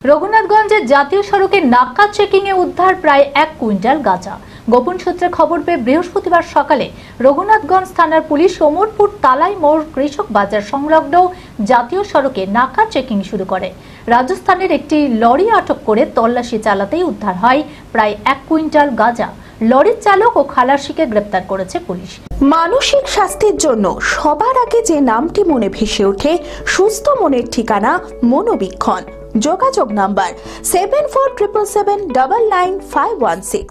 রঘুনাথগঞ্জের জাতীয় সড়কে নাকা চেকিংয়ে উদ্ধার প্রায় 1 কুইন্টাল গাঁজা। গোপন সূত্রে খবর পেয়ে বৃহস্পতিবার সকালে রঘুনাথগঞ্জ থানার পুলিশ ওমরপুর তালাই মোড় কৃষক বাজার সংলগ্ন জাতীয় সড়কে নাকা চেকিং শুরু করে। রাজস্থানের একটি লরি আটক করে তল্লাশি চালাতেই উদ্ধার হয় প্রায় 1 কুইন্টাল গাঁজা। লরির চালক ও খালাসিকে গ্রেপ্তার করেছে পুলিশ। মানসিক স্বাস্থ্যের জন্য সবার আগে যে নামটি মনে ভেসে ওঠে, সুস্থ মনের ঠিকানা মনোবীক্ষণ। যোগাযোগ নাম্বার 7477799516।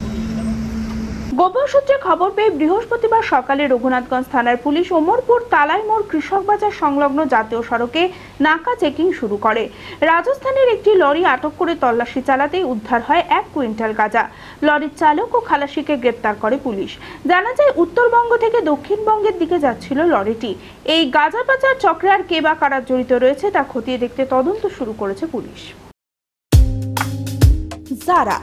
গোপন সূত্রে খবর পেয়ে বৃহস্পতিবার সকালে রঘুনাথগঞ্জ থানার পুলিশ ওমরপুর তালাই মোড় কৃষক বাজার সংলগ্ন জাতীয় সড়কে নাকা চেকিং শুরু করে। রাজস্থানের একটি লরি আটক করে তল্লাশি চালাতেই উদ্ধার হয় 1 কুইন্টাল গাঁজা। লরির চালক ও খালাসিকে গ্রেপ্তার করে পুলিশ। জানা যায়, উত্তরবঙ্গ থেকে দক্ষিণবঙ্গের দিকে যাচ্ছিল লরিটি। এই গাঁজা পাচার চক্রে আর কে বা কারা জড়িত রয়েছে তা খতিয়ে দেখতে তদন্ত শুরু করেছে পুলিশ। জারা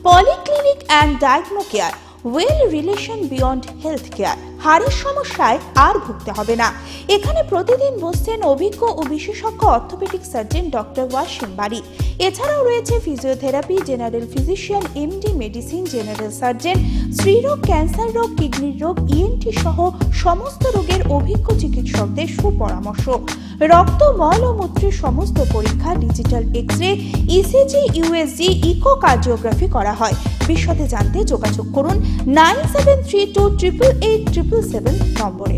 polyclinic and diagnostic care, well relation beyond health care. হাড়ের সমস্যায় আর ভুগতে হবে না। এখানে প্রতিদিন বসছেন অভিজ্ঞ ও বিশেষজ্ঞ অর্থোপেডিক সার্জন ডক্টর ওয়াসিম বাড়ি। এছাড়াও রয়েছে physiotherapy, general physician, MD medicine, general surgeon, স্ত্রীরোগ, ক্যান্সার রোগ, কিডনির রোগ, ইএনটি সহ সমস্ত রোগের অভিজ্ঞ চিকিৎসকদের সুপরামর্শ। রক্ত, মল ও মূত্রের সমস্ত পরীক্ষা, digital X-ray, ECG, USG, echocardiography করা হয়। বিশদে জানতে যোগাযোগ করুন 9732887777 নম্বরে।